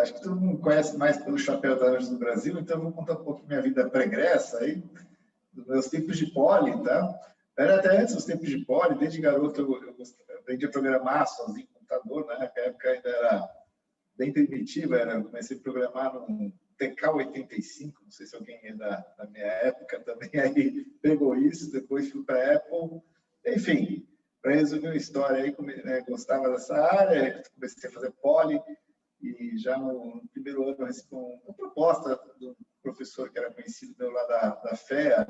Acho que todo mundo conhece mais pelo chapéu da Anjos do Brasil, então eu vou contar um pouco minha vida pregressa aí, dos meus tempos de poli, tá? Era até antes dos tempos de poli, desde garoto eu aprendi a programar sozinho no computador, né? Na época ainda era bem primitivo, eu comecei a programar no TK-85, não sei se alguém é da minha época também aí pegou isso, depois fui para a Apple, enfim, para resumir a história aí, gostava dessa área, comecei a fazer poli, e já no primeiro ano eu recebi uma proposta do professor que era conhecido meu lá da FEA,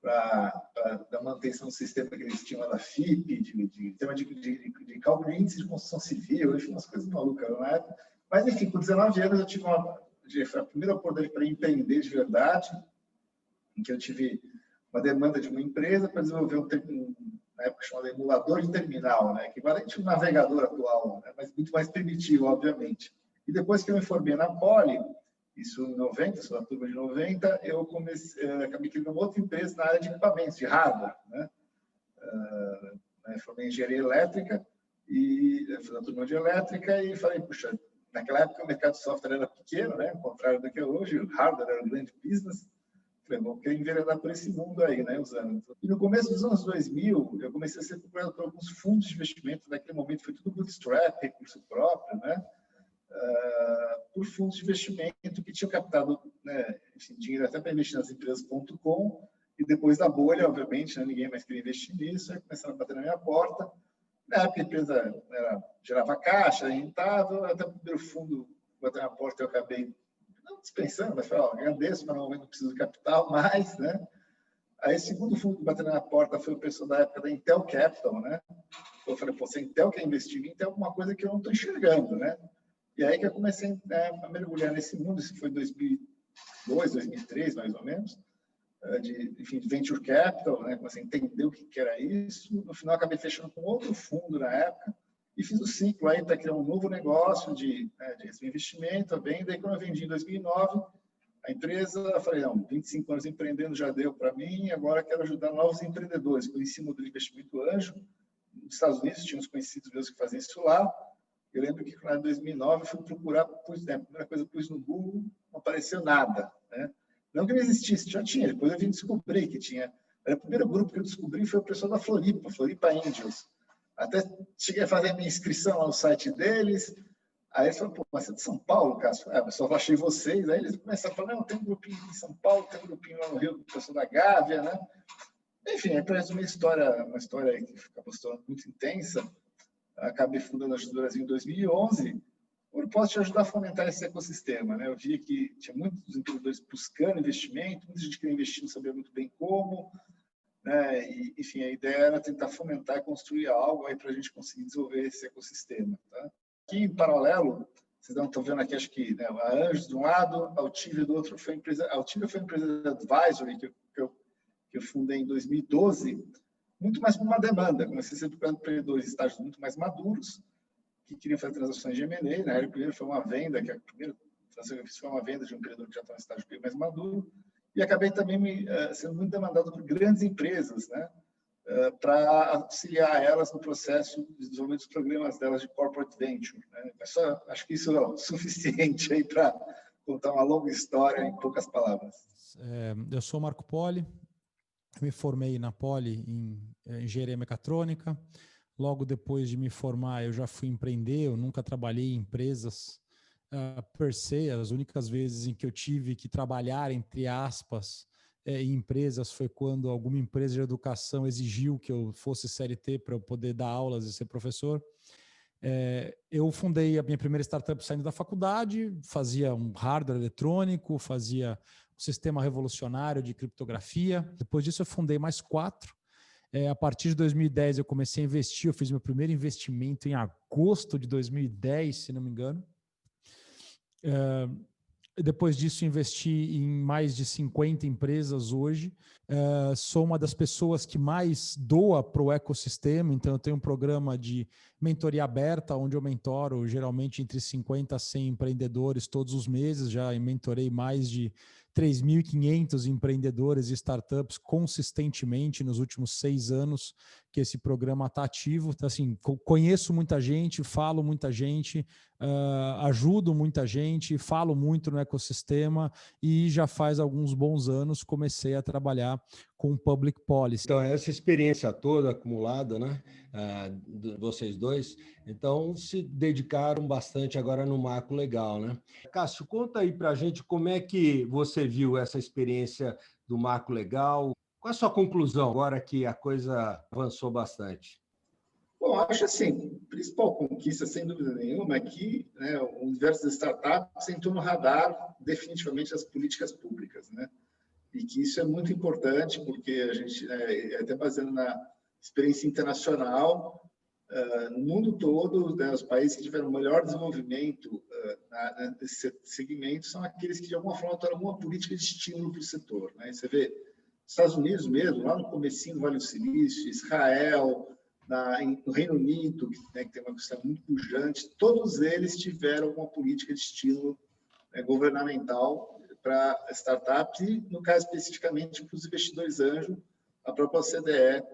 da manutenção do sistema que eles tinham lá da FIP, sistema de cálculo de índice de construção civil, enfim, umas coisas malucas na época. Mas, enfim, com 19 anos eu tive a primeira oportunidade para empreender de verdade, em que eu tive uma demanda de uma empresa para desenvolver na época chamado emulador de terminal, né? Equivalente ao navegador atual, né? Mas muito mais primitivo, obviamente. E depois que eu me formei na Poli, isso em 90, sou da turma de 90, eu acabei criando uma outra empresa na área de equipamentos, de hardware, né? Formei em engenharia elétrica, e fui da turma de elétrica, e falei, puxa, naquela época o mercado de software era pequeno, né? Ao contrário do que é hoje, o hardware era um grande business. Falei, vou querer enveredar por esse mundo aí, né, usando. E no começo dos anos 2000, eu comecei a ser procurado por alguns fundos de investimento. Naquele momento foi tudo bootstrap, recurso próprio, né? Por fundos de investimento que tinham captado, né, enfim, dinheiro até para investir nas empresas.com, e depois da bolha, obviamente, né, ninguém mais queria investir nisso, aí começaram a bater na minha porta. Na época a empresa gerava caixa, rentável, até o primeiro fundo bateu na porta, eu acabei não dispensando, mas falei, ó, agradeço, mas no momento não preciso de capital mais, né? Aí o segundo fundo que bateu na porta foi o pessoal da época da Intel Capital, né? Eu falei, pô, se a Intel quer investir em mim, tem alguma coisa que eu não estou enxergando, né? E aí que eu comecei a mergulhar nesse mundo, isso foi em 2002, 2003, mais ou menos, enfim, de Venture Capital, né? Comecei a entender o que era isso. No final, acabei fechando com outro fundo na época, e fiz o ciclo aí para criar um novo negócio de investimento, a venda. E quando eu vendi em 2009, a empresa, eu falei, não, 25 anos empreendendo já deu para mim, agora quero ajudar novos empreendedores. Conheci o modelo de investimento anjo, nos Estados Unidos, tinha uns conhecidos meus que faziam isso lá. Eu lembro que em 2009 eu fui procurar, a primeira coisa que pus no Google, não apareceu nada, né? Não que não existisse, já tinha, depois eu vim descobrir que tinha. O primeiro grupo que eu descobri foi o pessoal da Floripa Angels. Até cheguei a fazer a minha inscrição lá no site deles. Aí eles falaram, pô, mas você é de São Paulo, Cássio? Eu só achei vocês. Aí eles começaram a falar, não, tem um grupinho em São Paulo, tem um grupinho lá no Rio, do pessoal da Gávea, né? Enfim, para resumir uma história que acabou se tornando muito intensa, acabei fundando a Ajuda do Brasil em 2011, o propósito de ajudar a fomentar esse ecossistema, né? Eu via que tinha muitos empreendedores buscando investimento, muita gente queria investir, não sabia muito bem como, né? E, enfim, a ideia era tentar fomentar e construir algo aí para a gente conseguir desenvolver esse ecossistema, tá? Aqui, em paralelo, vocês não estão vendo aqui, acho que, né, a Anjos de um lado, a Altivia do outro. A Altivia foi uma empresa de advisory que eu fundei em 2012, muito mais por uma demanda. Comecei a ser procurando empreendedores em estágios muito mais maduros, que queriam fazer transações de M&A. Na época, primeiro foi uma venda, que a primeira transação que eu fiz foi uma venda de um empreendedor que já estava em estágio bem mais maduro. E acabei também sendo muito demandado por grandes empresas, né, para auxiliar elas no processo de desenvolvimento dos programas delas de corporate venture, né? Acho que isso é o suficiente aí para contar uma longa história em poucas palavras. Eu sou Marco Poli, me formei na Poli em engenharia mecatrônica. Logo depois de me formar, eu já fui empreender. Eu nunca trabalhei em empresas per se. As únicas vezes em que eu tive que trabalhar, entre aspas, em empresas foi quando alguma empresa de educação exigiu que eu fosse CLT para eu poder dar aulas e ser professor. Eu fundei a minha primeira startup saindo da faculdade, fazia um hardware eletrônico, fazia um sistema revolucionário de criptografia. Depois disso eu fundei mais 4. A partir de 2010 eu comecei a investir, eu fiz meu primeiro investimento em agosto de 2010, se não me engano. Depois disso, investi em mais de 50 empresas hoje. Sou uma das pessoas que mais doa para o ecossistema, então eu tenho um programa de mentoria aberta, onde eu mentoro geralmente entre 50 a 100 empreendedores todos os meses. Já mentorei mais de 3.500 empreendedores e startups consistentemente nos últimos 6 anos que esse programa está ativo. Então, assim, conheço muita gente, falo muita gente, ajudo muita gente, falo muito no ecossistema e já faz alguns bons anos comecei a trabalhar com Public Policy. Então, essa experiência toda acumulada, né, vocês dois, então se dedicaram bastante agora no marco legal, né? Cássio, conta aí para a gente como é que você viu essa experiência do marco legal. Qual é a sua conclusão agora que a coisa avançou bastante? Bom, acho assim, a principal conquista, sem dúvida nenhuma, é que, né, o universo das startups entrou no radar definitivamente das políticas públicas, né? E que isso é muito importante, porque a gente, até baseando na experiência internacional, no mundo todo, né, os países que tiveram melhor desenvolvimento nesse segmento são aqueles que, de alguma forma, tomaram alguma política de estímulo para o setor, né? Você vê, Estados Unidos mesmo, lá no comecinho do Vale do Silício, Israel, no Reino Unido, né, que tem uma questão muito pujante, todos eles tiveram uma política de estímulo governamental para startups e, no caso especificamente, para os investidores anjo, a própria OCDE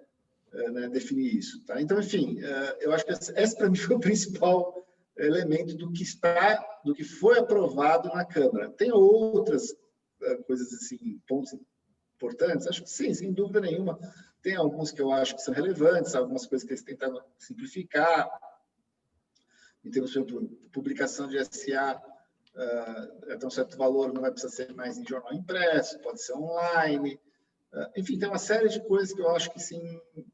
né, definir isso. Tá? Então, enfim, eu acho que esse para mim foi o principal elemento do que foi aprovado na Câmara. Tem outras coisas assim, pontos importantes? Acho que sim, sem dúvida nenhuma. Tem alguns que eu acho que são relevantes, algumas coisas que eles tentaram simplificar. Em termos de publicação de SA, até um certo valor não vai precisar ser mais em jornal impresso, pode ser online. Enfim, tem uma série de coisas que eu acho que sim,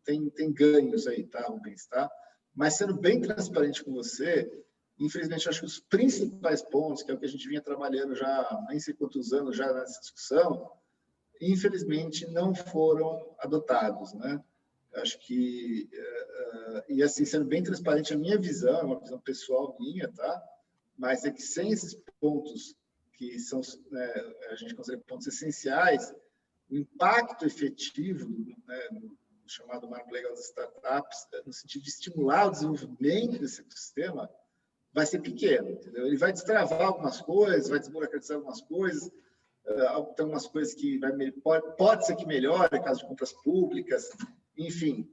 tem ganhos aí, tá, Rubens? Tá? Mas sendo bem transparente com você, infelizmente, eu acho que os principais pontos, que é o que a gente vinha trabalhando já, nem sei quantos anos já nessa discussão, infelizmente, não foram adotados, né? Acho que, e assim, sendo bem transparente, a minha visão, é uma visão pessoal minha, tá? Mas é que sem esses pontos, que são, né, a gente considera pontos essenciais, o impacto efetivo, né, do chamado marco legal das startups, no sentido de estimular o desenvolvimento desse ecossistema, vai ser pequeno, entendeu? Ele vai destravar algumas coisas, vai desburocratizar algumas coisas, tem umas coisas que pode ser que melhore, caso de compras públicas, enfim.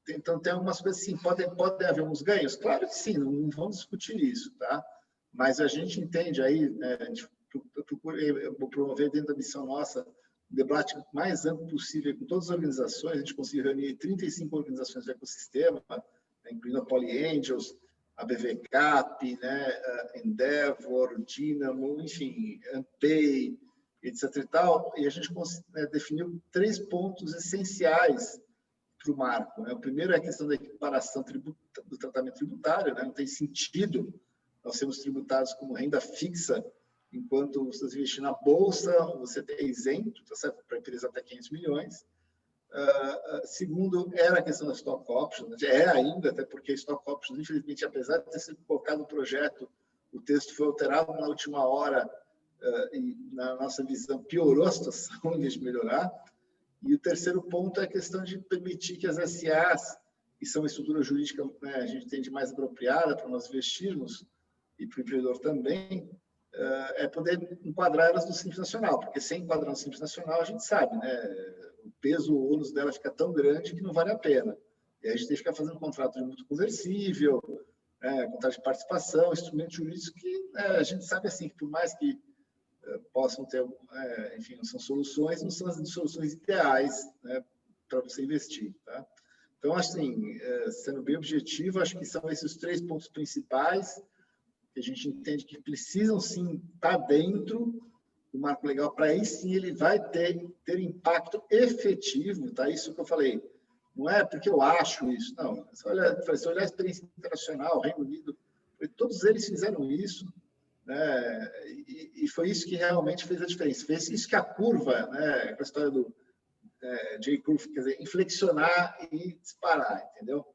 Então, tem algumas coisas assim, podem haver alguns ganhos? Claro que sim, não vamos discutir isso, tá? Mas a gente entende aí, né, a gente procura promover dentro da missão nossa o debate mais amplo possível com todas as organizações, a gente conseguiu reunir 35 organizações do ecossistema, incluindo a Poly Angels, a BVCap, né, Endeavor, Dynamo, enfim, Ampay, etc. e tal, e a gente definiu 3 pontos essenciais para o marco. Né? O primeiro é a questão da equiparação do tratamento tributário, né? Não tem sentido nós sermos tributados como renda fixa, enquanto você investir na bolsa, você é isento, tá certo? Para a empresa até 500 milhões. Segundo, era a questão da stock options, ainda, até porque stock options, infelizmente, apesar de ter sido colocado no projeto, o texto foi alterado na última hora e, na nossa visão, piorou a situação em vez de melhorar. E o terceiro ponto é a questão de permitir que as SAs, que são uma estrutura jurídica, né, a gente entende mais apropriada para nós investirmos, e para o empreendedor também, é poder enquadrar elas no Simples Nacional, porque sem enquadrar no Simples Nacional, a gente sabe, né? O peso, o ônus dela fica tão grande que não vale a pena. E aí a gente tem que ficar fazendo contrato de mútuo conversível, contrato de participação, instrumentos jurídicos que a gente sabe assim, que por mais que possam ter, enfim, não são soluções, não são as soluções ideais, né, para você investir, tá? Então, assim, sendo bem objetivo, acho que são esses 3 pontos principais que a gente entende que precisam sim estar dentro do marco legal, para aí sim ele vai ter impacto efetivo, tá? Isso que eu falei, não é porque eu acho isso, não. Se olhar a experiência internacional, Reino Unido, todos eles fizeram isso, né? E foi isso que realmente fez a diferença. Fez isso que a curva, né, com a história do J-curve, quer dizer, inflexionar e disparar, entendeu?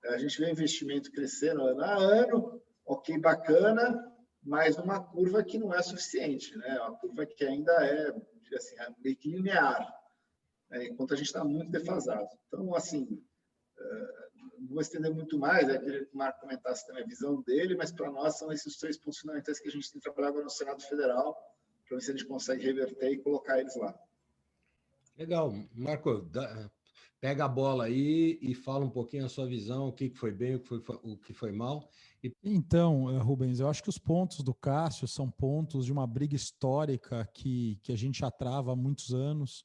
A gente vê o investimento crescendo ano a ano, ok, bacana, mas numa curva que não é suficiente, né? Uma curva que ainda é, assim, meio que linear, né? Enquanto a gente está muito defasado. Então, assim, não vou estender muito mais, eu queria que o Marco comentasse também a visão dele, mas para nós são esses 3 pontos fundamentais que a gente tem trabalhado agora no Senado Federal, para ver se a gente consegue reverter e colocar eles lá. Legal. Marco, Pega a bola aí e fala um pouquinho a sua visão, o que foi bem, o que foi mal. Então, Rubens, eu acho que os pontos do Cássio são pontos de uma briga histórica que a gente já trava há muitos anos.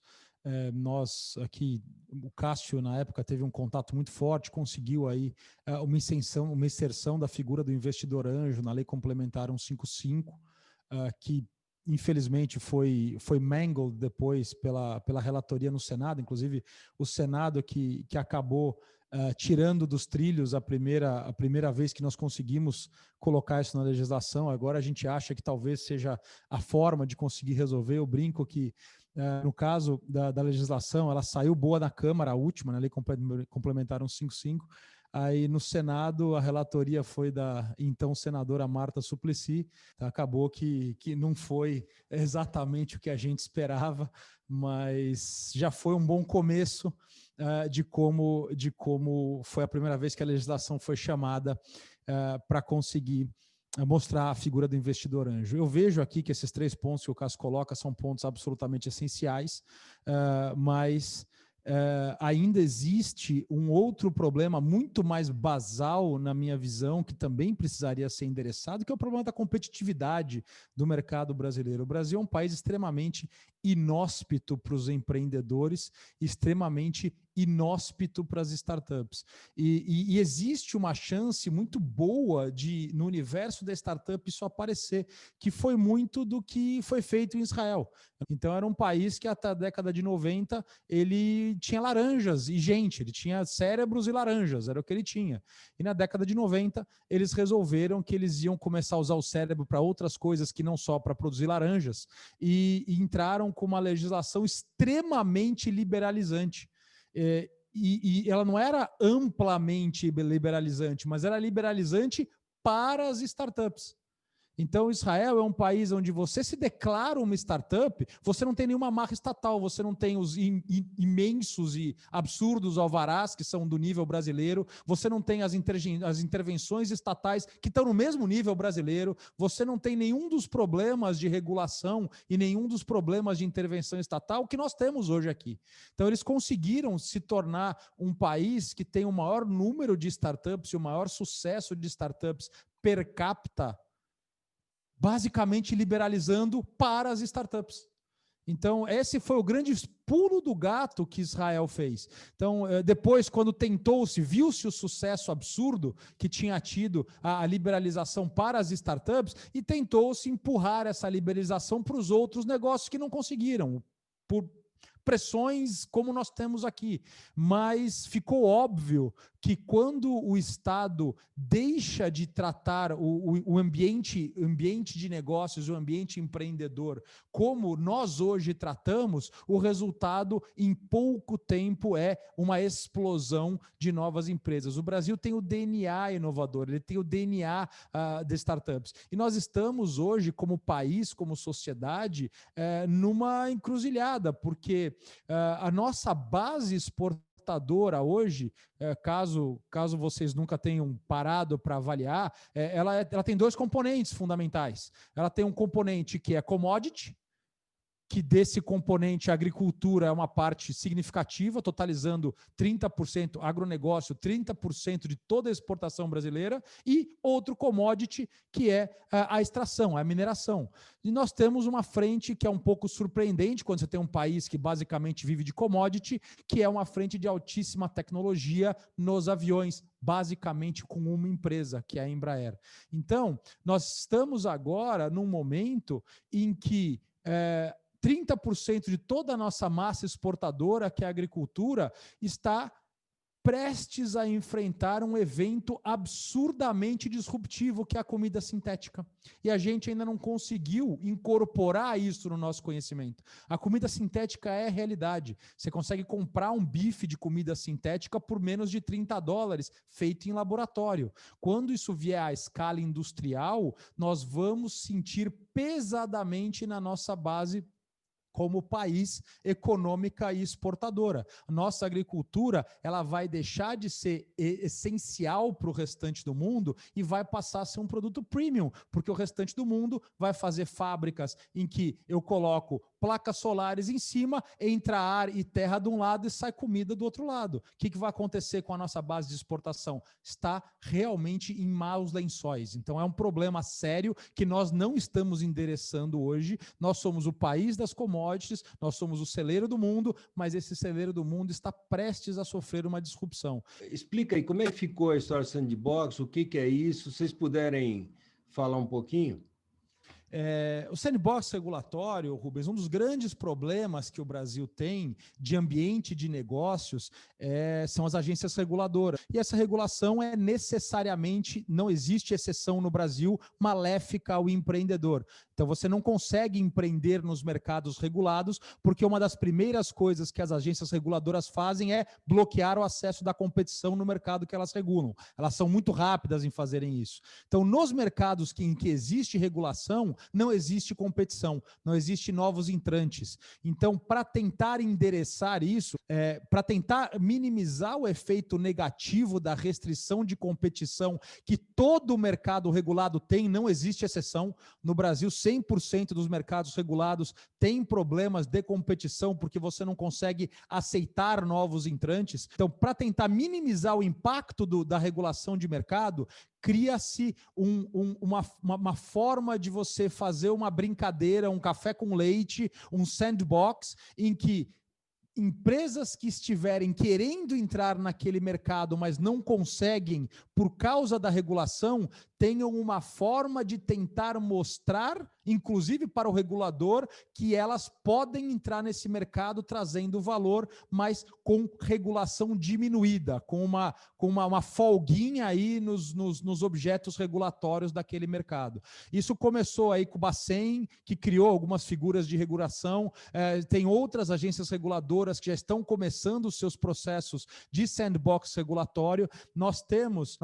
Nós aqui, o Cássio na época teve um contato muito forte, conseguiu aí uma inserção da figura do investidor anjo na Lei Complementar 155, que infelizmente foi mangled depois pela relatoria no Senado, inclusive o Senado que acabou tirando dos trilhos a primeira vez que nós conseguimos colocar isso na legislação. Agora a gente acha que talvez seja a forma de conseguir resolver. Eu brinco que, no caso da legislação, ela saiu boa na Câmara, a última, na Lei Complementar 155, aí no Senado a relatoria foi da então senadora Marta Suplicy. Acabou que não foi exatamente o que a gente esperava, mas já foi um bom começo de como foi a primeira vez que a legislação foi chamada para conseguir mostrar a figura do investidor anjo. Eu vejo aqui que esses 3 pontos que o Cássio coloca são pontos absolutamente essenciais, mas ainda existe um outro problema muito mais basal, na minha visão, que também precisaria ser endereçado, que é o problema da competitividade do mercado brasileiro. O Brasil é um país extremamente inóspito para os empreendedores, extremamente inóspito para as startups. E existe uma chance muito boa de, no universo da startup, isso aparecer, que foi muito do que foi feito em Israel. Então, era um país que até a década de 90 ele tinha laranjas e gente, ele tinha cérebros e laranjas, era o que ele tinha. E na década de 90, eles resolveram que eles iam começar a usar o cérebro para outras coisas que não só para produzir laranjas, e entraram com uma legislação extremamente liberalizante. E ela não era amplamente liberalizante, mas era liberalizante para as startups. Então, Israel é um país onde você se declara uma startup, você não tem nenhuma marca estatal, você não tem os imensos e absurdos alvarás que são do nível brasileiro, você não tem as intervenções estatais que estão no mesmo nível brasileiro, você não tem nenhum dos problemas de regulação e nenhum dos problemas de intervenção estatal que nós temos hoje aqui. Então, eles conseguiram se tornar um país que tem o maior número de startups e o maior sucesso de startups per capita, basicamente liberalizando para as startups. Então, esse foi o grande pulo do gato que Israel fez. Então, depois, quando tentou-se, viu-se o sucesso absurdo que tinha tido a liberalização para as startups e tentou-se empurrar essa liberalização para os outros negócios que não conseguiram, por pressões como nós temos aqui. Mas ficou óbvio que quando o Estado deixa de tratar o ambiente de negócios, o ambiente empreendedor, como nós hoje tratamos, o resultado em pouco tempo é uma explosão de novas empresas. O Brasil tem o DNA inovador, ele tem o DNA de startups. E nós estamos hoje, como país, como sociedade, numa encruzilhada, porque a nossa base exportadora hoje, caso vocês nunca tenham parado para avaliar, ela tem 2 componentes fundamentais. Ela tem um componente que é commodity, que desse componente a agricultura é uma parte significativa, totalizando 30%, agronegócio, 30% de toda a exportação brasileira, e outro commodity que é a extração, a mineração. E nós temos uma frente que é um pouco surpreendente quando você tem um país que basicamente vive de commodity, que é uma frente de altíssima tecnologia nos aviões, basicamente com uma empresa, que é a Embraer. Então, nós estamos agora num momento em que 30% de toda a nossa massa exportadora, que é a agricultura, está prestes a enfrentar um evento absurdamente disruptivo, que é a comida sintética. E a gente ainda não conseguiu incorporar isso no nosso conhecimento. A comida sintética é realidade. Você consegue comprar um bife de comida sintética por menos de $30, feito em laboratório. Quando isso vier à escala industrial, nós vamos sentir pesadamente na nossa base como país econômica e exportadora. Nossa agricultura, ela vai deixar de ser essencial para o restante do mundo e vai passar a ser um produto premium, porque o restante do mundo vai fazer fábricas em que eu coloco placas solares em cima, entra ar e terra de um lado e sai comida do outro lado. O que vai acontecer com a nossa base de exportação? Está realmente em maus lençóis. Então é um problema sério que nós não estamos endereçando hoje. Nós somos o país das commodities, nós somos o celeiro do mundo, mas esse celeiro do mundo está prestes a sofrer uma disrupção. Explica aí como é que ficou a história do Sandbox, o que é isso, se vocês puderem falar um pouquinho. O sandbox regulatório, Rubens, um dos grandes problemas que o Brasil tem de ambiente de negócios são as agências reguladoras. E essa regulação é necessariamente, não existe exceção no Brasil, maléfica ao empreendedor. Então, você não consegue empreender nos mercados regulados, porque uma das primeiras coisas que as agências reguladoras fazem é bloquear o acesso da competição no mercado que elas regulam. Elas são muito rápidas em fazerem isso. Então, nos mercados em que existe regulação, não existe competição, não existe novos entrantes. Então, para tentar endereçar isso, para tentar minimizar o efeito negativo da restrição de competição que todo o mercado regulado tem, não existe exceção. No Brasil, 100% dos mercados regulados têm problemas de competição porque você não consegue aceitar novos entrantes. Então, para tentar minimizar o impacto da regulação de mercado, cria-se uma forma de você fazer uma brincadeira, um café com leite, um sandbox, em que empresas que estiverem querendo entrar naquele mercado, mas não conseguem por causa da regulação, tenham uma forma de tentar mostrar, inclusive para o regulador, que elas podem entrar nesse mercado trazendo valor, mas com regulação diminuída, com uma folguinha aí nos objetos regulatórios daquele mercado. Isso começou aí com o Bacen, que criou algumas figuras de regulação, tem outras agências reguladoras que já estão começando os seus processos de sandbox regulatório. Nós temos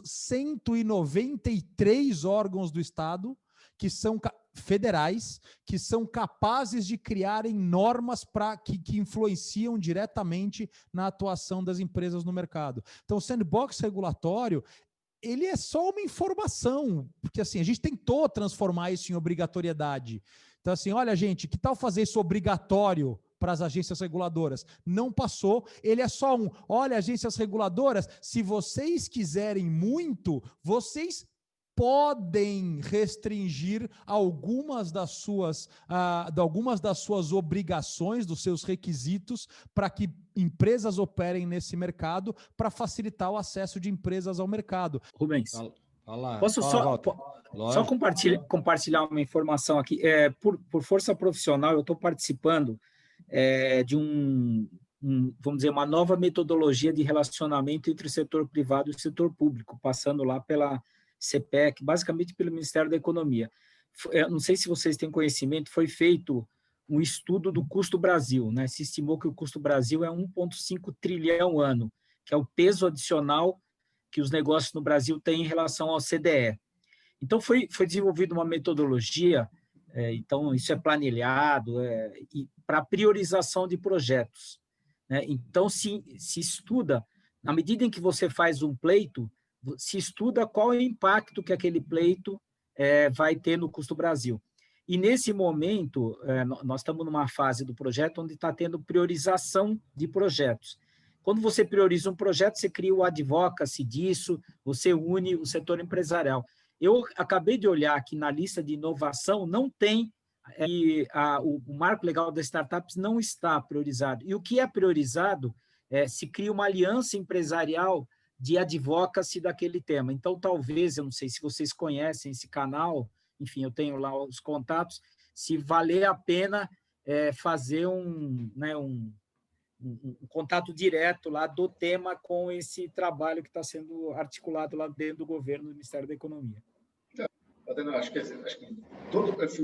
193 órgãos do Estado que são federais, que são capazes de criarem normas que influenciam diretamente na atuação das empresas no mercado. Então, o sandbox regulatório, ele é só uma informação, porque assim, a gente tentou transformar isso em obrigatoriedade. Então, assim, olha, gente, que tal fazer isso obrigatório para as agências reguladoras? Não passou, ele é só olha, agências reguladoras, se vocês quiserem muito, vocês podem restringir algumas das suas obrigações, dos seus requisitos, para que empresas operem nesse mercado, para facilitar o acesso de empresas ao mercado. Rubens, posso só compartilhar uma informação aqui? Por força profissional, eu estou participando de vamos dizer, uma nova metodologia de relacionamento entre o setor privado e o setor público, passando lá pela CPEC, basicamente pelo Ministério da Economia. Não sei se vocês têm conhecimento, foi feito um estudo do custo Brasil, né? Se estimou que o custo Brasil é 1,5 trilhão ano, que é o peso adicional que os negócios no Brasil têm em relação ao CDE. Então, foi desenvolvida uma metodologia, então isso é planilhado, para priorização de projetos, né? Então, se estuda, na medida em que você faz um pleito, se estuda qual é o impacto que aquele pleito vai ter no custo Brasil. E, nesse momento, nós estamos numa fase do projeto onde está tendo priorização de projetos. Quando você prioriza um projeto, você cria o advocacy disso, você une o setor empresarial. Eu acabei de olhar aqui na lista de inovação, não tem, o marco legal das startups não está priorizado. E o que é priorizado, se cria uma aliança empresarial de advocacy daquele tema. Então, talvez, eu não sei se vocês conhecem esse canal, enfim, eu tenho lá os contatos, se valer a pena fazer um contato direto lá do tema com esse trabalho que está sendo articulado lá dentro do governo do Ministério da Economia. Acho que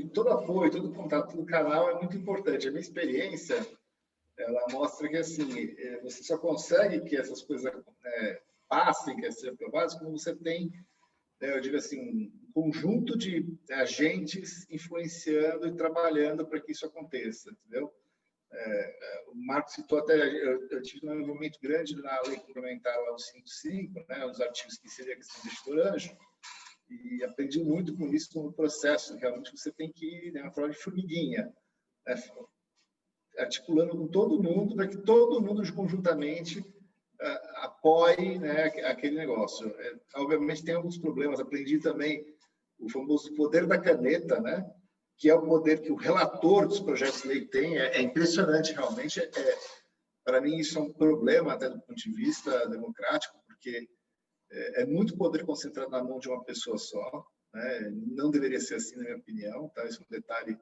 todo apoio, todo contato do canal é muito importante. A minha experiência, ela mostra que assim, você só consegue que essas coisas passem, que ser aprovadas, como você tem eu digo assim, um conjunto de agentes influenciando e trabalhando para que isso aconteça, entendeu? O Marco citou até, eu tive um envolvimento grande na lei complementar lá, o 55, né, os artigos que seria a questão do gestor anjo, e aprendi muito com isso no processo. Realmente você tem que ir, né, uma prova de formiguinha, né, articulando com todo mundo, para que todo mundo conjuntamente apoie, né, aquele negócio. Obviamente tem alguns problemas, aprendi também o famoso poder da caneta, né, que é o poder que o relator dos projetos de lei tem. É impressionante, realmente. Para mim, isso é um problema, até do ponto de vista democrático, porque é muito poder concentrado na mão de uma pessoa só, né? Não deveria ser assim, na minha opinião. Tá? Esse é um detalhe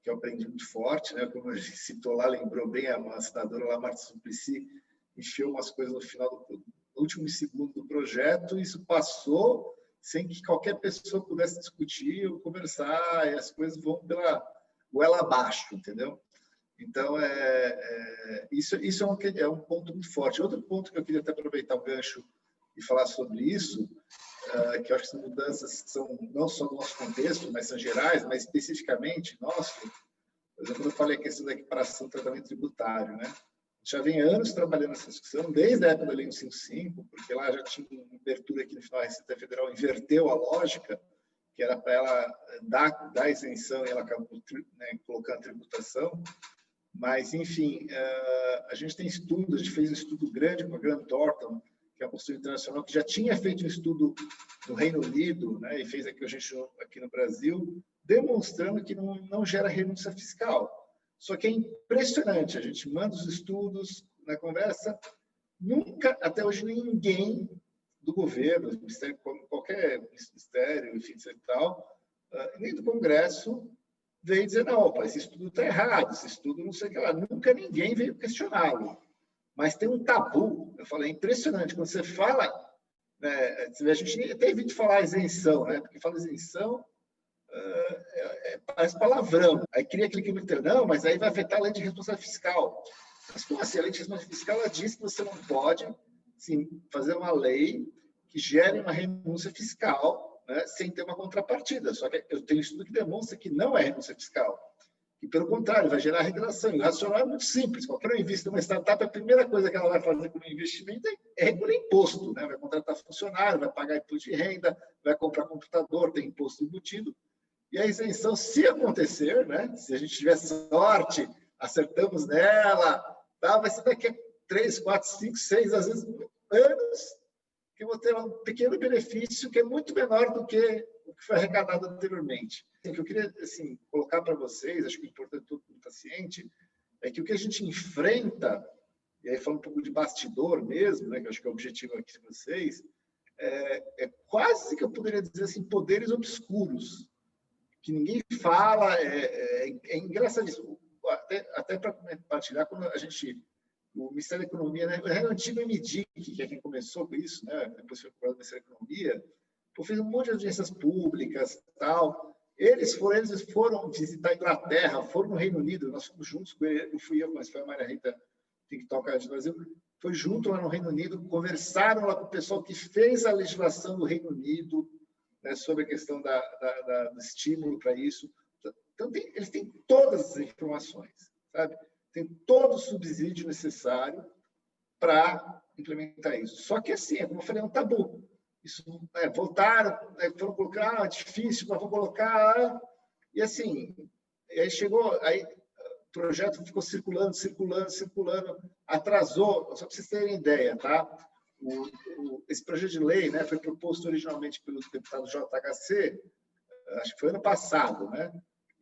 que eu aprendi muito forte, né? Como a gente citou lá, lembrou bem a senadora lá, Marta Suplicy, enfiou umas coisas no final do último segundo do projeto, e isso passou sem que qualquer pessoa pudesse discutir ou conversar, e as coisas vão pela goela abaixo, entendeu? Então, isso é um ponto muito forte. Outro ponto que eu queria até aproveitar o gancho e falar sobre isso, que eu acho que são mudanças que são não só do nosso contexto, mas são gerais, mas especificamente nosso. Por exemplo, quando eu falei a questão da equiparação do tratamento tributário, né? Já vem anos trabalhando nessa discussão, desde a época da Lei 155, porque lá já tinha uma abertura aqui no final, a Receita Federal inverteu a lógica, que era para ela dar isenção, e ela acabou, né, colocando a tributação. Mas, enfim, a gente tem estudos, a gente fez um estudo grande com a Grant Thornton, que é uma consultoria internacional, que já tinha feito um estudo no Reino Unido, né, e fez aqui, a gente, aqui no Brasil, demonstrando que não gera renúncia fiscal. Só que é impressionante, a gente manda os estudos na conversa, nunca, até hoje, ninguém do governo, ministério, qualquer ministério, enfim, tal, nem do Congresso, veio dizer, não, opa, esse estudo está errado, esse estudo não sei o que lá. Nunca ninguém veio questioná-lo. Mas tem um tabu, eu falei, é impressionante, quando você fala, né, a gente até evita falar isenção, né, porque fala isenção, parece palavrão. Aí cria aquele critério, não, mas aí vai afetar a lei de responsabilidade fiscal. Mas como assim? A lei de responsabilidade fiscal, ela diz que você não pode, sim, fazer uma lei que gere uma renúncia fiscal, né, sem ter uma contrapartida. Só que eu tenho um estudo que demonstra que não é renúncia fiscal. E, pelo contrário, vai gerar regressão. E o racional é muito simples. Qualquer investimento numa startup, a primeira coisa que ela vai fazer com o investimento é regular imposto. Né? Vai contratar funcionário, vai pagar imposto de renda, vai comprar computador, tem imposto embutido. E a isenção, se acontecer, né? Se a gente tiver sorte, acertamos nela, tá? Vai ser daqui a 3, 4, 5, 6, às vezes anos, que eu vou ter um pequeno benefício que é muito menor do que o que foi arrecadado anteriormente. O que eu queria assim, colocar para vocês, acho que é importante todo mundo paciente, é que o que a gente enfrenta, e aí falando um pouco de bastidor mesmo, né, que eu acho que é o objetivo aqui de vocês, é quase que eu poderia dizer assim, poderes obscuros, que ninguém fala, é engraçadíssimo. Até para compartilhar, quando a gente, o Ministério da Economia, né, o antigo MDIC, que é quem começou com isso, né, depois foi para o Ministério da Economia, fez um monte de audiências públicas, tal. Eles foram visitar a Inglaterra, foram no Reino Unido, nós fomos juntos com ele, não fui eu, mas foi a Maria Rita TikTok do Brasil, foi junto lá no Reino Unido, conversaram lá com o pessoal que fez a legislação do Reino Unido, né, sobre a questão do estímulo para isso. Então, eles têm todas as informações, sabe? Tem todo o subsídio necessário para implementar isso. Só que, assim, como eu falei, é um tabu. Isso, voltaram, foram colocar, difícil, mas vou colocar. E, assim, aí chegou, aí o projeto ficou circulando, atrasou, só para vocês terem ideia, tá? Esse projeto de lei, né, foi proposto originalmente pelo deputado JHC, acho que foi ano passado, né?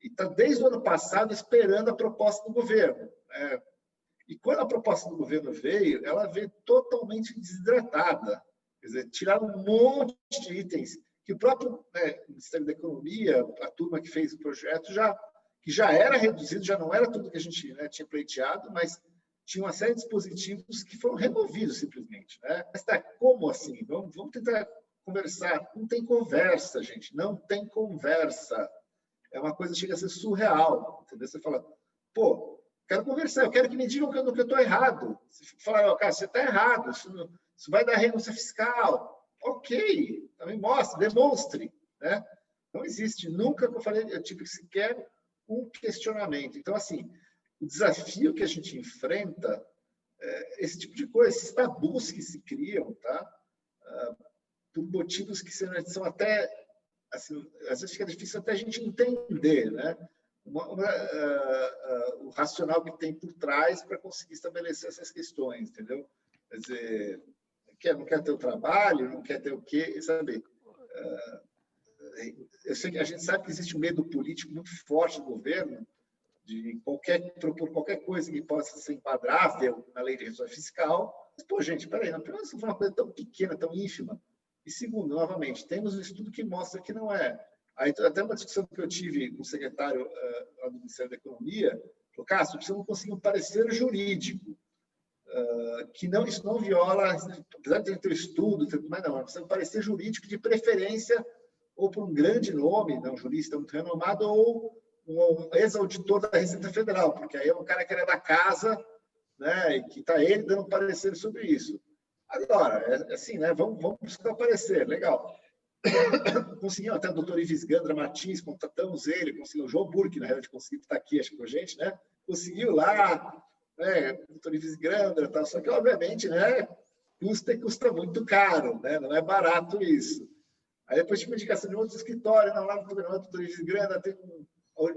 E está desde o ano passado esperando a proposta do governo. Né? E quando a proposta do governo veio, ela veio totalmente desidratada. Quer dizer, tiraram um monte de itens que o próprio Ministério da Economia, a turma que fez o projeto, que já era reduzido, já não era tudo que a gente, né, tinha pleiteado, mas tinha uma série de dispositivos que foram removidos simplesmente. Né? Mas tá, como assim? Vamos tentar conversar. Não tem conversa, gente. Não tem conversa. É uma coisa que chega a ser surreal. Entendeu? Você fala, pô, quero conversar, eu quero que me digam que eu estou errado. Você fala, cara, você está errado, isso vai dar renúncia fiscal. Ok, também mostre, demonstre, né? Não existe, nunca, como eu falei, eu tive sequer um questionamento. Então, assim, o desafio que a gente enfrenta é esse tipo de coisa, esses tabus que se criam, tá? Por motivos que são até, assim, às vezes fica difícil até a gente entender, né? O racional que tem por trás para conseguir estabelecer essas questões, entendeu? Quer dizer, não quer ter o trabalho, não quer ter o quê, sabe? Eu sei que a gente sabe que existe um medo político muito forte do governo de propor qualquer coisa que possa ser enquadrável na lei de revisão fiscal. Mas, pô, gente, peraí, não é uma coisa tão pequena, tão ínfima. E segundo, novamente, temos um estudo que mostra que não é. Aí, até uma discussão que eu tive com o secretário do Ministério da Economia, falou, Cássio, precisamos conseguir um parecer jurídico, que não, isso não viola, apesar de ter um estudo, mas não, precisa um parecer jurídico de preferência ou por um grande nome, não, um jurista muito renomado, ou um ex-auditor da Receita Federal, porque aí é um cara que era da casa, né, e que está ele dando parecer sobre isso. Agora, assim, né, vamos buscar parecer, legal. Conseguimos até o doutor Ives Gandra Martins, contatamos ele, conseguiu o João Burke, na realidade, conseguiu estar aqui, acho que com a gente, né? Conseguiu lá, né, o doutor Ives Gandra, tal, só que, obviamente, né, custa muito caro, né? Não é barato isso. Aí depois tive uma indicação de outro escritório, não, lá no Tribunal do doutor Ives Gandra, tem um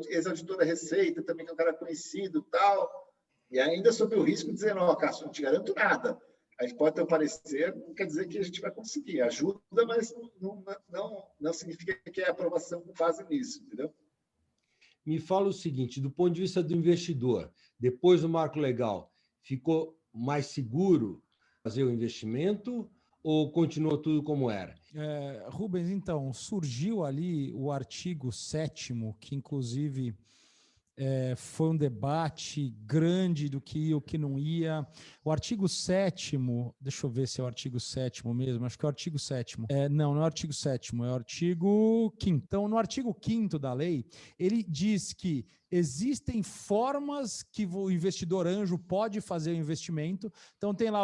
ex-auditor da Receita, também que é um cara conhecido e tal, e ainda sob o risco de dizer, não, Cássio, não te garanto nada. A gente pode ter um parecer, não quer dizer que a gente vai conseguir. Ajuda, mas não significa que é aprovação com base nisso, entendeu? Me fala o seguinte, do ponto de vista do investidor, depois do marco legal, ficou mais seguro fazer o investimento ou continuou tudo como era? Rubens, então, surgiu ali o artigo 7º, que inclusive foi um debate grande do que ia, o que não ia. O artigo 7º, deixa eu ver se é o artigo 7º mesmo, acho que é o artigo 7º. Não é o artigo 7º, é o artigo 5º. Então, no artigo 5º da lei, ele diz que existem formas que o investidor anjo pode fazer o investimento. Então, tem lá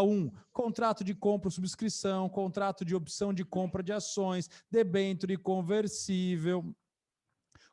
contrato de compra ou subscrição, contrato de opção de compra de ações, debênture conversível,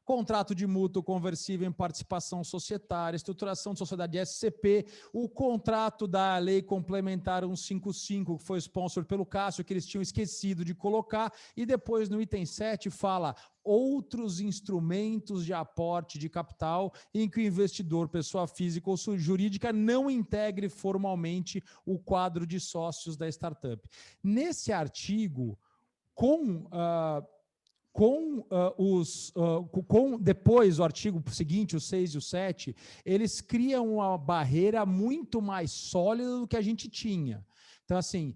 contrato de mútuo conversível em participação societária, estruturação de sociedade SCP, o contrato da Lei Complementar 155, que foi sponsor pelo Cássio, que eles tinham esquecido de colocar, e depois no item 7 fala outros instrumentos de aporte de capital em que o investidor, pessoa física ou jurídica, não integre formalmente o quadro de sócios da startup. Nesse artigo, depois o artigo seguinte, o 6 e o 7, eles criam uma barreira muito mais sólida do que a gente tinha. Então, assim,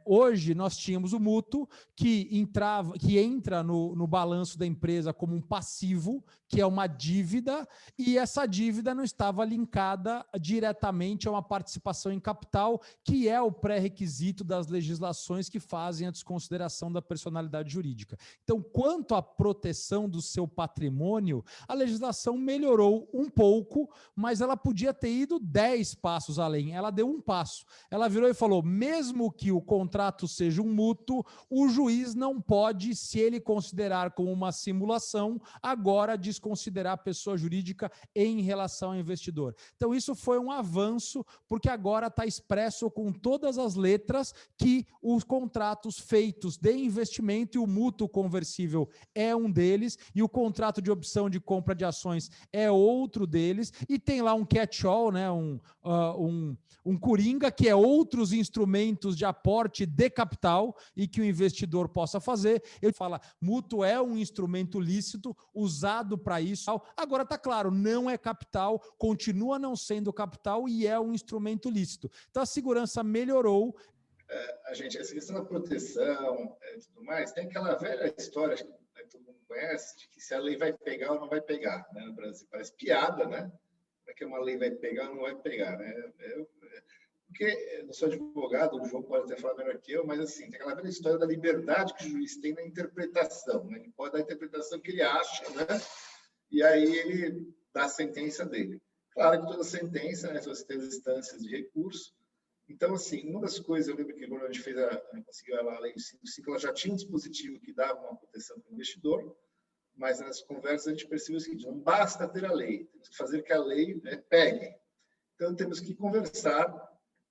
hoje nós tínhamos o mútuo que entra no balanço da empresa como um passivo, que é uma dívida, e essa dívida não estava linkada diretamente a uma participação em capital, que é o pré-requisito das legislações que fazem a desconsideração da personalidade jurídica. Então, quanto à proteção do seu patrimônio, a legislação melhorou um pouco, mas ela podia ter ido 10 passos além. Ela deu um passo. Ela virou e falou, mesmo que o contrato seja um mútuo, o juiz não pode, se ele considerar como uma simulação, agora desconsiderar a pessoa jurídica em relação ao investidor. Então, isso foi um avanço, porque agora está expresso com todas as letras que os contratos feitos de investimento e o mútuo conversível é um deles, e o contrato de opção de compra de ações é outro deles, e tem lá um catch-all, né, um coringa, que é outros instrumentos de aporte de capital e que o investidor possa fazer. Ele fala, mútuo é um instrumento lícito usado para isso. Agora está claro, não é capital, continua não sendo capital e é um instrumento lícito. Então a segurança melhorou. Essa questão da proteção e tudo mais, tem aquela velha história que todo mundo conhece, de que se a lei vai pegar ou não vai pegar, né? No Brasil parece piada, né? Como é que uma lei vai pegar ou não vai pegar, né? Porque eu não sou advogado, o João pode até falar melhor que eu, mas assim, tem aquela velha história da liberdade que o juiz tem na interpretação, né? Ele pode dar a interpretação que ele acha, né? E aí ele dá a sentença dele. Claro que toda sentença, né, você tem as instâncias de recurso, Então, assim, uma das coisas, eu lembro que quando a gente conseguiu a lei 5, ela já tinha um dispositivo que dava uma proteção para o investidor, mas nas conversas a gente percebeu o seguinte: não basta ter a lei, temos que fazer que a lei, né, pegue. Então, temos que conversar,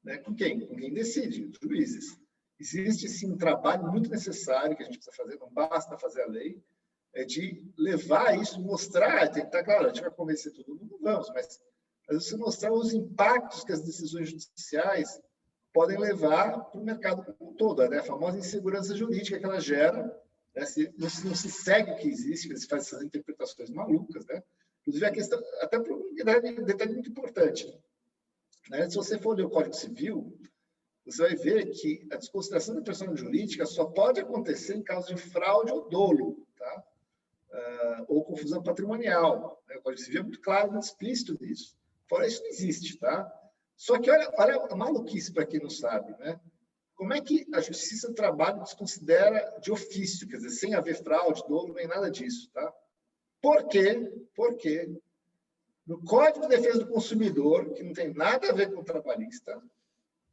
né, com quem? Com quem decide, os juízes. Existe, sim, um trabalho muito necessário que a gente precisa fazer, não basta fazer a lei, é de levar isso, mostrar, tem que estar claro, a gente vai convencer todo mundo, vamos, mas você mostrar os impactos que as decisões judiciais podem levar para o mercado como um todo, né? A famosa insegurança jurídica que ela gera, né? Não se segue o que existe, se faz essas interpretações malucas, né? Inclusive, a questão, até por um detalhe muito importante, né? Se você for ler o Código Civil, você vai ver que a desconsideração da persona jurídica só pode acontecer em caso de fraude ou dolo, tá? Ou confusão patrimonial. Né? O Código Civil é muito claro, muito explícito nisso. Fora isso, não existe, tá? Só que olha a maluquice para quem não sabe, né? Como é que a Justiça do Trabalho desconsidera de ofício, quer dizer, sem haver fraude, dolo, nem nada disso, tá? Por quê? Porque no Código de Defesa do Consumidor, que não tem nada a ver com o trabalhista,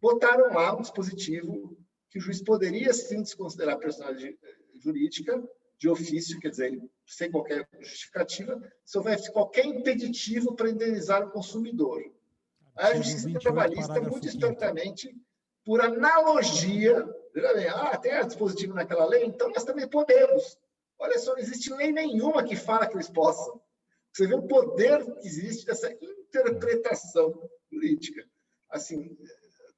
botaram lá um dispositivo que o juiz poderia sim desconsiderar a personalidade jurídica de ofício, quer dizer, sem qualquer justificativa, se houvesse qualquer impeditivo para indenizar o consumidor. A Justiça Trabalhista, muito espertamente, por analogia, veja bem, tem dispositivo naquela lei, então nós também podemos. Olha só, não existe lei nenhuma que fala que eles possam. Você vê o poder que existe dessa interpretação jurídica. Assim,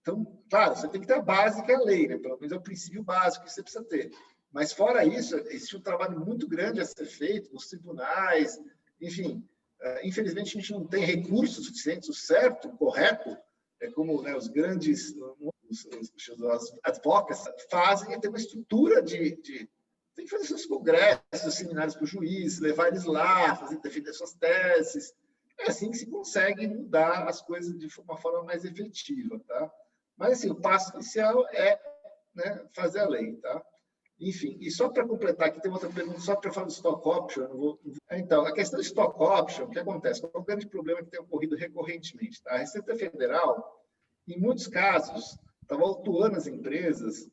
então, claro, você tem que ter a base que é a lei, né? Pelo menos é o princípio básico que você precisa ter. Mas, fora isso, existe um trabalho muito grande a ser feito nos tribunais, enfim. Infelizmente, a gente não tem recursos suficientes, o certo, o correto, é como, né, os grandes os advocates fazem, tem uma estrutura tem que fazer seus congressos, seminários para o juiz, levar eles lá, defender suas teses. É assim que se consegue mudar as coisas de uma forma mais efetiva, tá? Mas, assim, o passo inicial é, né, fazer a lei, tá? Enfim, e só para completar, aqui tem outra pergunta, só para falar do stock option. Então, a questão do stock option, o que acontece? Qual é o grande problema que tem ocorrido recorrentemente? Tá? A Receita Federal, em muitos casos, estava autuando as empresas,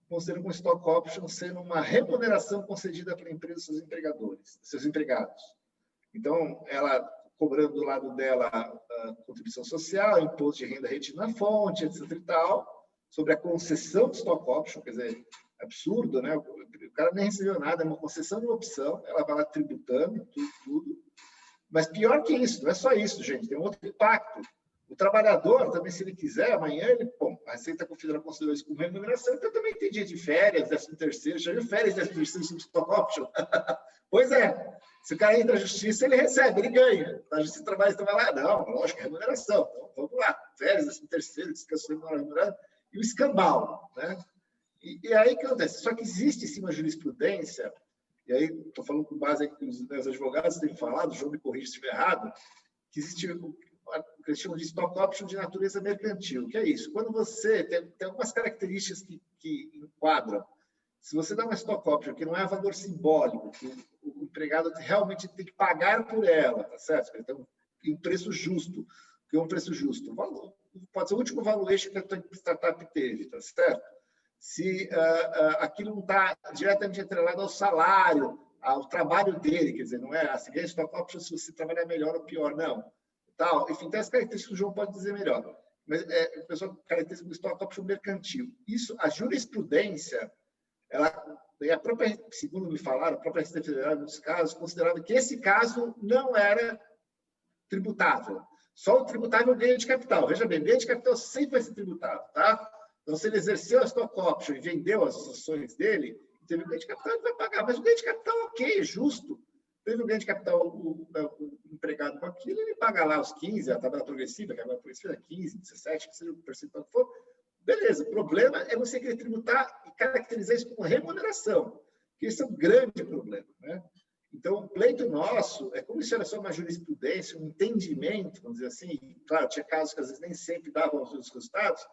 considerando o stock option sendo uma remuneração concedida para a empresa aos seus empregadores, seus empregados. Então, ela cobrando do lado dela a contribuição social, imposto de renda retido na fonte, etc. e tal, sobre a concessão de stock option, quer dizer, absurdo, né? O cara nem recebeu nada, é uma concessão de uma opção, ela vai lá tributando, tudo. Mas pior que isso, não é só isso, gente, tem um outro impacto. O trabalhador, também, se ele quiser, amanhã, a Receita Federal considerou isso como remuneração, então também tem dia de férias, 13º, já viu férias, 13º sobre stock option? Pois é, se o cara entra na justiça, ele recebe, ele ganha. A Justiça do Trabalho vai lá, não, lógico, é remuneração. Então, vamos lá, férias, 13º, descanso remunerado, e o escambau, né? E aí o que acontece? Só que existe sim uma jurisprudência, e aí estou falando com base que os advogados têm falado, o João me corrige se estiver errado, que existe o que eles chamam de stock option de natureza mercantil. Que é isso? Quando você tem algumas características que enquadram. Se você dá uma stock option que não é valor simbólico, que o empregado realmente tem que pagar por ela, tá certo? Então, um preço justo. Que é um preço justo? O valor, pode ser o último valuation que a tua startup teve, tá certo? Se aquilo não está diretamente atrelado ao salário, ao trabalho dele, quer dizer, não é assim, ganha stock option se você trabalhar melhor ou pior, não. Tal. Enfim, tem as características que o João pode dizer melhor. Mas o pessoal caracteriza como stock option mercantil. Isso, a jurisprudência, segundo me falaram, a própria Receita Federal, em muitos casos, considerava que esse caso não era tributável. Só o tributável ganho de capital. Veja bem, ganho de capital sempre vai ser tributado, tá? Então, se ele exerceu a stock option e vendeu as ações dele, teve um ganho de capital, ele vai pagar. Mas o ganho de capital, ok, justo. Teve um ganho de capital, o empregado com aquilo, ele paga lá os 15, a tabela progressiva, que a tabela progressiva é 15, 17, que seja o percentual que for. Beleza, o problema é você querer tributar e caracterizar isso como remuneração, que esse é um grande problema, né? Então, o pleito nosso é como se era só uma jurisprudência, um entendimento, vamos dizer assim. Claro, tinha casos que às vezes nem sempre davam os resultados.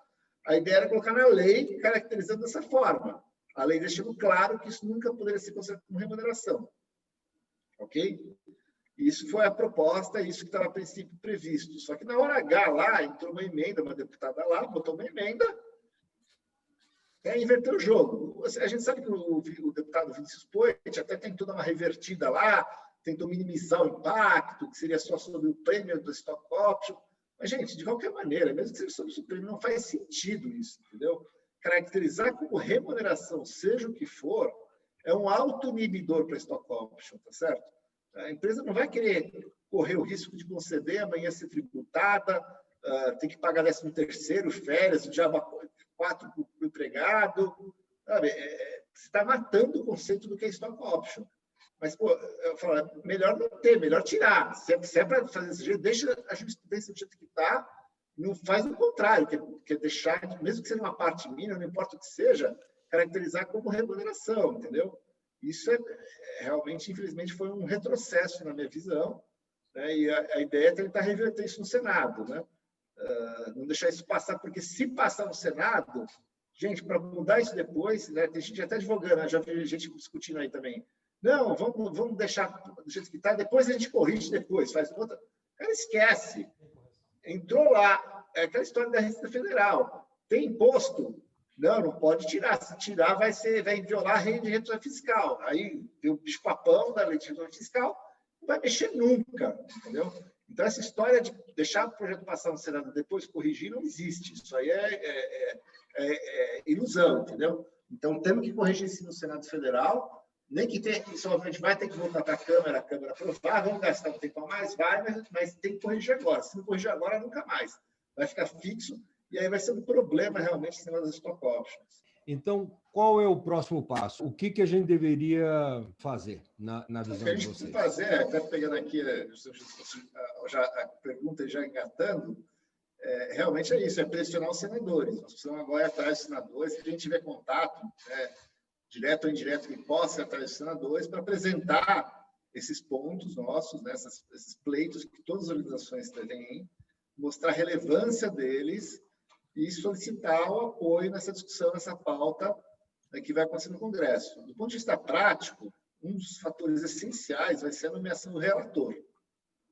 A ideia era colocar na lei, caracterizando dessa forma. A lei deixando claro que isso nunca poderia ser considerado como remuneração. Ok? Isso foi a proposta, isso que estava a princípio previsto. Só que na hora H lá, entrou uma emenda, uma deputada lá, botou uma emenda, inverteu o jogo. A gente sabe que o deputado Vinícius Poit até tentou dar uma revertida lá, tentou minimizar o impacto, que seria só sobre o prêmio do stock option. Mas, gente, de qualquer maneira, mesmo que seja sobre o prêmio, não faz sentido isso, entendeu? Caracterizar como remuneração, seja o que for, é um auto-inibidor para stock option, tá certo? A empresa não vai querer correr o risco de conceder, amanhã ser tributada, ter que pagar 13º, férias, o diabo 4 para o empregado. Sabe? Você está matando o conceito do que é stock option. Mas, pô, eu falo, melhor não ter, melhor tirar. Se é para fazer desse jeito, deixa a jurisprudência do jeito que está, não faz o contrário, que é deixar, mesmo que seja uma parte mínima, não importa o que seja, caracterizar como remuneração, entendeu? Isso realmente, infelizmente, foi um retrocesso na minha visão, né? E a ideia é tentar reverter isso no Senado, né? Não deixar isso passar, porque se passar no Senado, gente, para mudar isso depois, né? Tem gente até advogando, já vi gente discutindo aí também. Não, vamos deixar do jeito que está, depois a gente corrige depois, faz outra. Cara, esquece. Entrou lá, é aquela história da Receita Federal. Tem imposto? Não pode tirar. Se tirar, vai violar a lei de redução fiscal. Aí tem o bicho-papão da lei de redução fiscal, não vai mexer nunca, entendeu? Então, essa história de deixar o projeto passar no Senado e depois corrigir não existe. Isso aí é ilusão, entendeu? Então, temos que corrigir isso no Senado Federal, nem que tenha, isso obviamente vai ter que voltar para a Câmara aprovar, vamos gastar um tempo a mais, mas tem que corrigir agora. Se não corrigir agora, nunca mais. Vai ficar fixo e aí vai ser um problema realmente esse negócio das stock options. Então, qual é o próximo passo? O que a gente deveria fazer na visão de vocês? O que a gente precisa fazer, até pegando aqui já a pergunta e já engatando, realmente é isso, é pressionar os senadores. Nós precisamos agora ir atrás dos senadores, se a gente tiver contato, direto ou indireto, que possa ir atrás dos senadores para apresentar esses pontos nossos, né, esses pleitos que todas as organizações têm, mostrar a relevância deles e solicitar o apoio nessa discussão, nessa pauta, né, que vai acontecer no Congresso. Do ponto de vista prático, um dos fatores essenciais vai ser a nomeação do relator.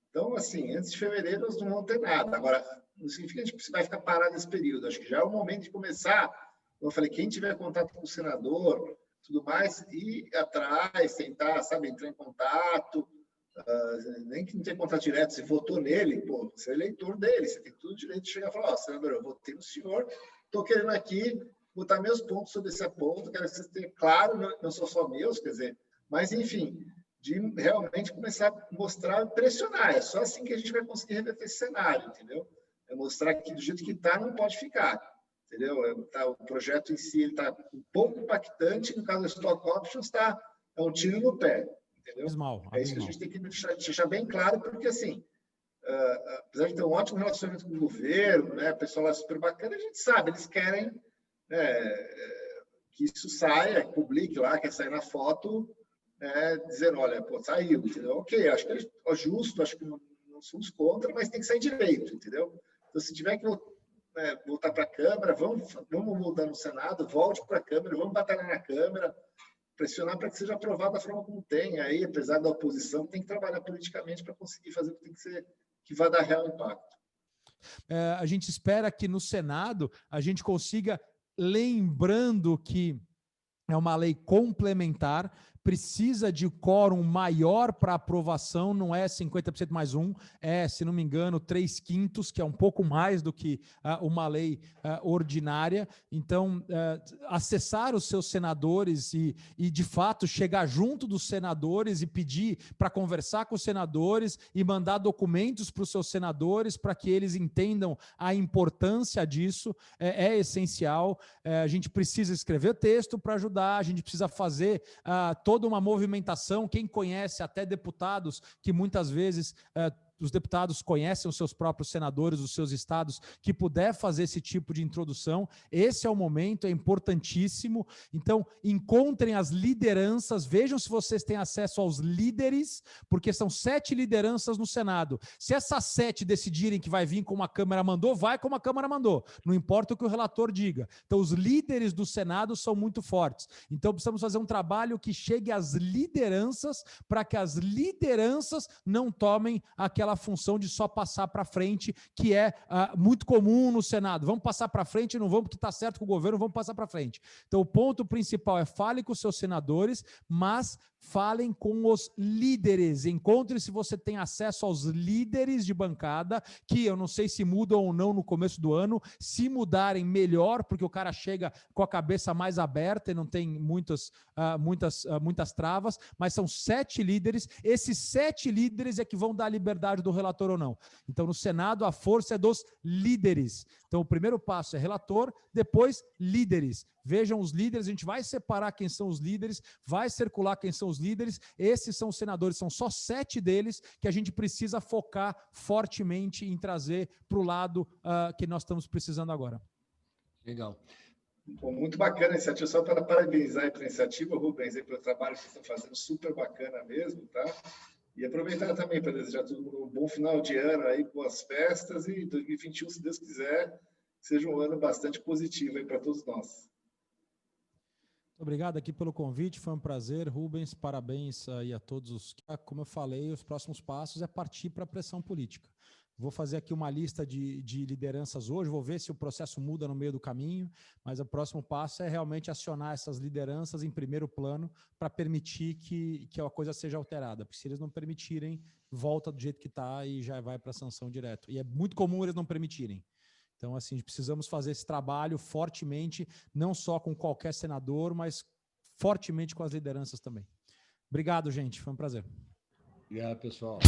Então, assim, antes de fevereiro nós não vamos ter nada. Agora, não significa que a gente vai ficar parado nesse período. Acho que já é o momento de começar. Como eu falei, quem tiver contato com o senador, tudo mais, ir atrás, tentar, sabe, entrar em contato, nem que não tenha contato direto, se votou nele, pô, você é eleitor dele, você tem todo o direito de chegar e falar, senador, eu votei no senhor, estou querendo aqui botar meus pontos sobre esse ponto, quero que vocês tenham claro, não são só meus, quer dizer, mas, enfim, de realmente começar a mostrar, pressionar, é só assim que a gente vai conseguir reverter esse cenário, entendeu? É mostrar que do jeito que está, não pode ficar, entendeu? O projeto em si está um pouco impactante, no caso do stock options, é um tiro no pé, entendeu? É isso que a gente tem que deixar bem claro, porque, assim, apesar de ter um ótimo relacionamento com o governo, né, o pessoal lá super bacana, a gente sabe, eles querem que isso saia, publique lá, quer sair na foto, dizendo, olha, pô, saiu, entendeu? Ok, acho que é justo, acho que não somos contra, mas tem que sair direito, entendeu? Então, se tiver que voltar para a Câmara, vamos mudar no Senado, volte para a Câmara, vamos batalhar na Câmara, pressionar para que seja aprovado da forma como tem. Aí, apesar da oposição, tem que trabalhar politicamente para conseguir fazer o que tem que ser, que vai dar real impacto. A gente espera que no Senado a gente consiga, lembrando que é uma lei complementar, precisa de quórum maior para aprovação, não é 50% mais um, se não me engano, 3/5, que é um pouco mais do que uma lei ordinária. Então, acessar os seus senadores e, de fato, chegar junto dos senadores e pedir para conversar com os senadores e mandar documentos para os seus senadores para que eles entendam a importância disso, é essencial. A gente precisa escrever texto para ajudar, a gente precisa fazer toda uma movimentação. Quem conhece até deputados que muitas vezes os deputados conhecem os seus próprios senadores, os seus estados, que puder fazer esse tipo de introdução, esse é o momento, é importantíssimo. Então, encontrem as lideranças, vejam se vocês têm acesso aos líderes, porque são 7 lideranças no Senado. Se essas 7 decidirem que vai vir como a Câmara mandou, vai como a Câmara mandou. Não importa o que o relator diga. Então, os líderes do Senado são muito fortes. Então, precisamos fazer um trabalho que chegue às lideranças, para que as lideranças não tomem aquela função de só passar para frente, que é muito comum no Senado. Vamos passar para frente, não vamos porque está certo com o governo, vamos passar para frente. Então, o ponto principal é fale com os seus senadores, mas falem com os líderes. Encontre se você tem acesso aos líderes de bancada, que eu não sei se mudam ou não no começo do ano. Se mudarem, melhor, porque o cara chega com a cabeça mais aberta e não tem muitas travas, mas são 7 líderes. Esses 7 líderes é que vão dar a liberdade do relator ou não. Então, no Senado, a força é dos líderes. Então, o primeiro passo é relator, depois líderes. Vejam os líderes, a gente vai separar quem são os líderes, vai circular quem são os líderes. Esses são os senadores, são só 7 deles que a gente precisa focar fortemente em trazer para o lado que nós estamos precisando agora. Legal. Bom, muito bacana a iniciativa, só para parabenizar pela iniciativa, Rubens, e pelo trabalho que vocês estão fazendo, super bacana mesmo, tá? E aproveitar também para desejar todo mundo um bom final de ano aí, boas festas, e 2021, se Deus quiser, seja um ano bastante positivo aí para todos nós. Obrigado aqui pelo convite, foi um prazer, Rubens, parabéns aí a todos. Como eu falei, os próximos passos é partir para a pressão política. Vou fazer aqui uma lista de lideranças hoje, vou ver se o processo muda no meio do caminho, mas o próximo passo é realmente acionar essas lideranças em primeiro plano para permitir que a coisa seja alterada, porque se eles não permitirem, volta do jeito que está e já vai para a sanção direto. E é muito comum eles não permitirem. Então, assim, precisamos fazer esse trabalho fortemente, não só com qualquer senador, mas fortemente com as lideranças também. Obrigado, gente. Foi um prazer. Obrigado, pessoal.